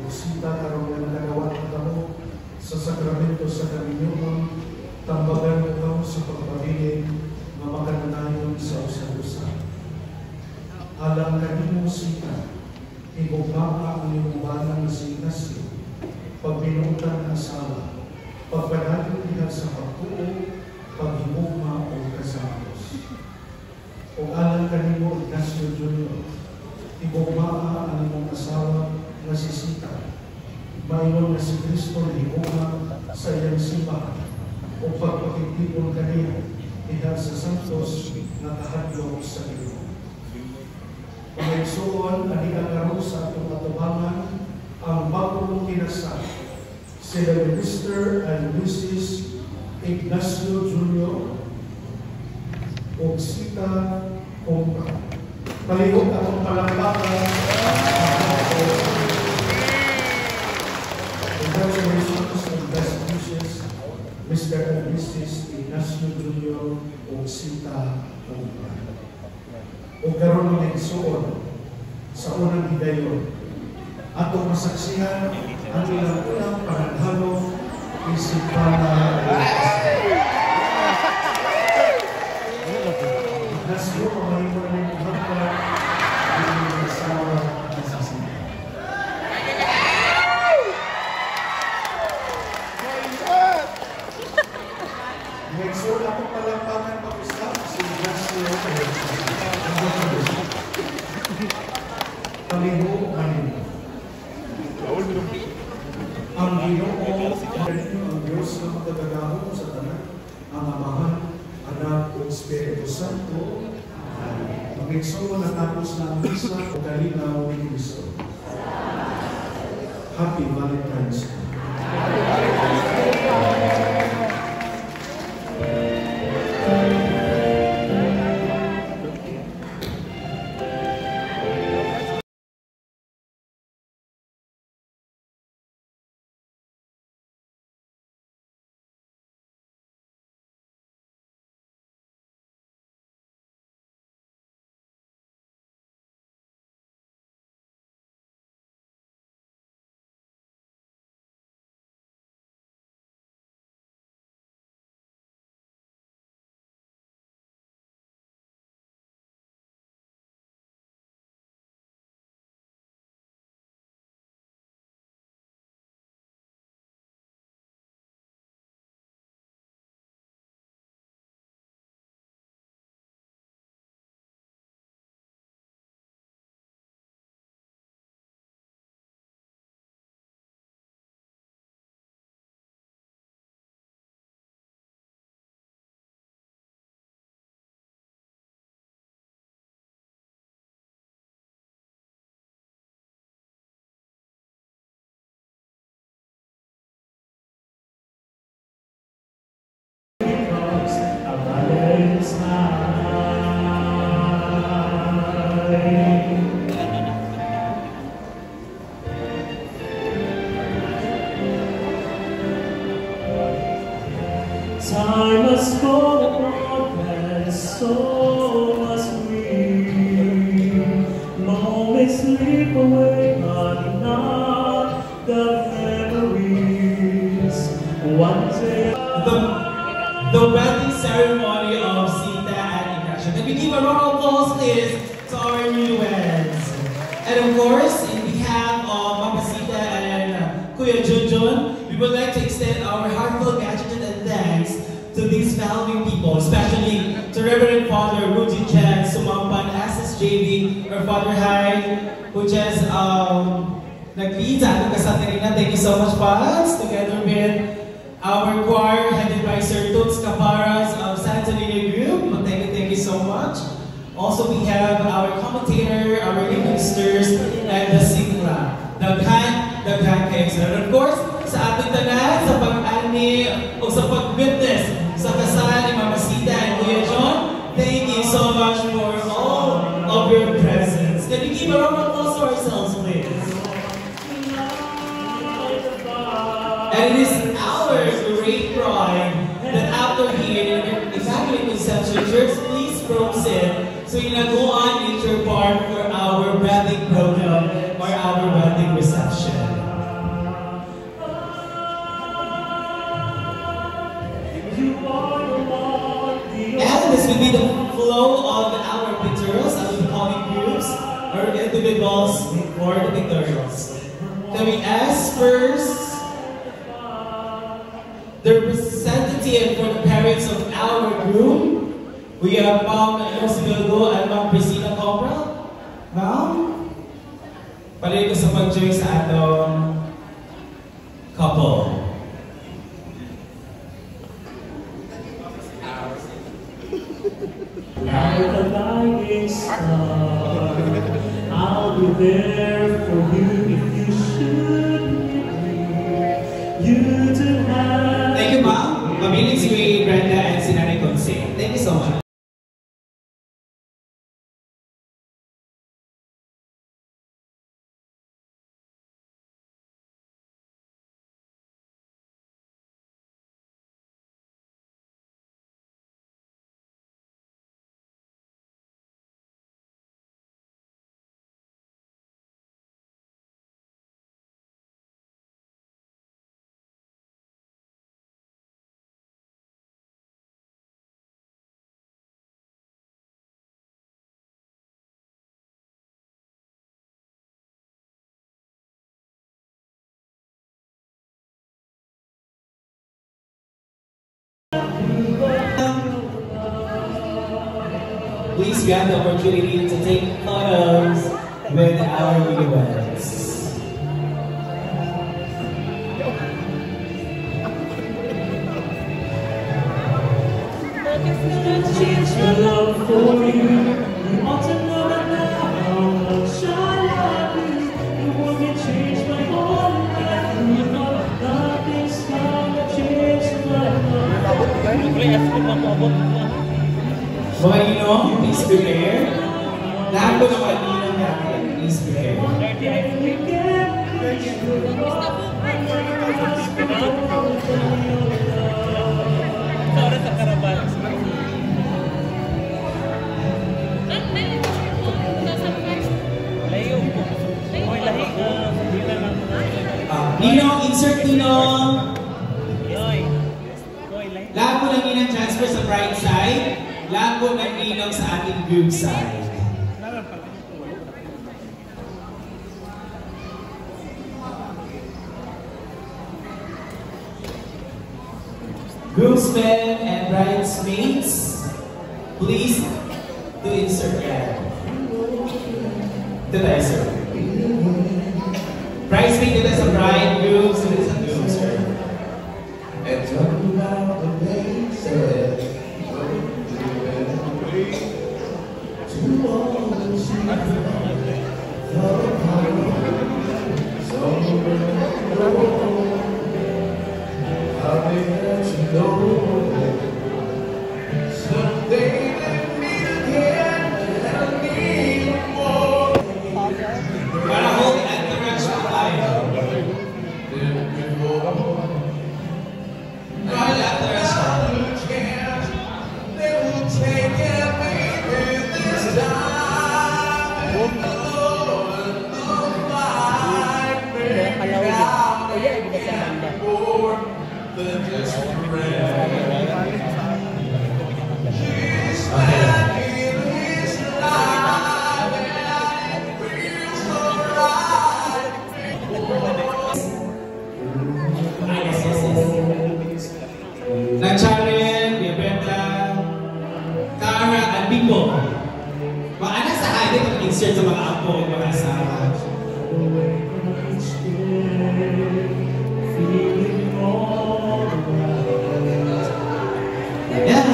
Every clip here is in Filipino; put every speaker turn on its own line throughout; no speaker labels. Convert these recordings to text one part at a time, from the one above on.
Sita karong nga nagawa ng kamo sa sakramento sa kaminyoon, tambagan mo kamo sa pagpabilin na makananayon sa usa-usa. Alang kanimo Sita, higugma ang inubanan na si Ignacio, pagbinutan ang sala, pagpanalo niya sa pagtuo, paghigugma o kasantos. O alang kanimo Ignacio Jr., higugma ang imong asawa na si Sita, mayon na si Kristo na higugma sa iyang simbahan, o pagpakitipon kaniya diha sa santos na kahadlok sa Ginoo. Pangaysuon, anikaroon sa atong atubangan ang bagong kinasal, sila Mr. and Mrs. Ignacio Jr. o Sita Compra. Palihog atong palakpakan. Congratulations and best wishes, Mr. and Mrs. Ignacio Jr. o Sita Compra. O karon mga igsuon sa unang higayon, atong masaksihan ang ilang unang panaghalong isip para Ignacio, pamahin mo na yung hanggang ang asawa na sa Sita. Igsuon atong palampakan pag-usap si Ignacio Paliho kanino. Ang Ginoo ang Diyos na magdadagahon sa tanan, ang Amahan, Anak o Espiritu Santo. Mag-igsuon na tapos na ang misa o kalinaw ni Cristo. Happy Valentine's Day.
Time has gone on, so must we. Moments slip away, but not the memories. One day,
the wedding ceremony of Sita and Ignacio. Can we give a round of applause, please, to our newlyweds? And of course, in behalf of Mama Sita and Kuya Junjun, we would like to extend our heartfelt gratitude and thanks to these valuing people, especially to Reverend Father Rudy Jan Sumampan, SSJV, or Father Hyde, who just nag-lead sa ating kasatarina. Thank you so much, Paz, together with our choir, headed by Sir Toots Caparas of Santa Lina Group. Thank you so much. Also, we have our commentator, our ministers, and the singla. Daghan kayo. And of course, sa ating tanan, sa pag-ani o sa pag-witness sa kasal ni Mama Sita and Kuya John, thank you so much for all of your presence. Can we give a round of applause to ourselves, please? And it is our great pride that after here in Immaculate Conception Church, please proceed so you can go on with your part for our wedding program or our wedding reception. individuals for the pictorials. Can we ask first the representative for the parents of our groom? We have Ma'am Rosigaldo and Ma'am Priscilla Cobra. Ma'am, palilig ko sa pag-join sa atong couple.
Like a guiding star, I'll be there for you if you should need me. You to have.
Thank you, ma'am. Mabilis si Brenda and si Nanay Conce. Thank you so much. Please grab the opportunity to take photos with our newlyweds.
Change my love for you. You ought to know that now how much I love you. You want me to change my whole life. You know nothing's gonna change my life.
Mga Ninong, please prepare. Lahat po ng mga Ninong natin, please prepare. Ninong, insert Ninong. Lahat po ng Ninong transfer sa right side. Lahat po ng Ninong sa ating group side. Groomsmen and bridesmaids, please to insert yan. Ito tayo, sir. Bridesmaid, ito sa bride, grooms, ito sa groom, sir. And talk about the faces. Para hold at the rest of life. Para at the rest of life. They will take it, baby, this time. Nag-challenge, Bibrenda, Cara, at Bimbo. Mga anak sa akin ang insert sa mga apo at mga asawa. Yes,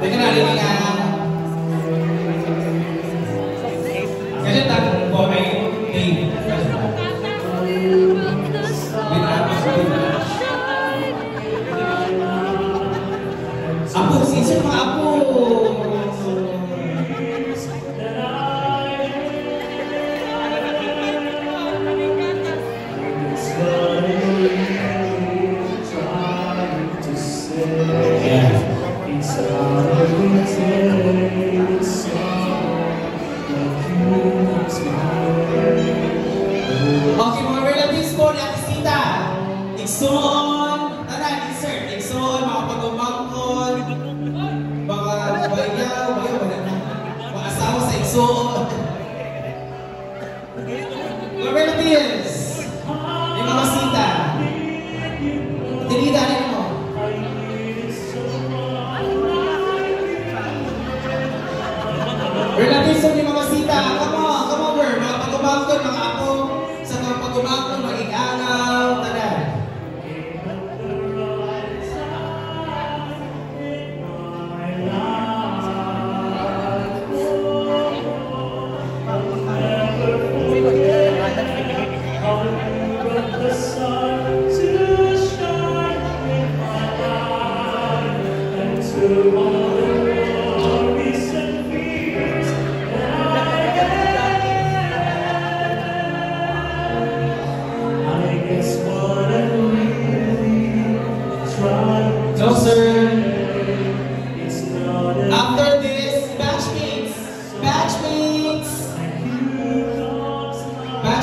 teka na, rin nga. Kasi takot po may name. Apo, sinsir mga apo. Okay, mga relatives po, nakasita.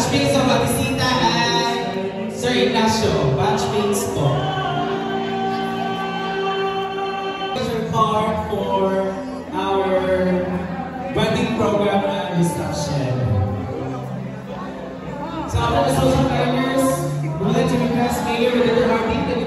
Batchmates of Batisita and Sir Ignacio. Batchmates po. Pleasure card for our wedding program and reception. So our social partners would like to request Mayor Little Hardy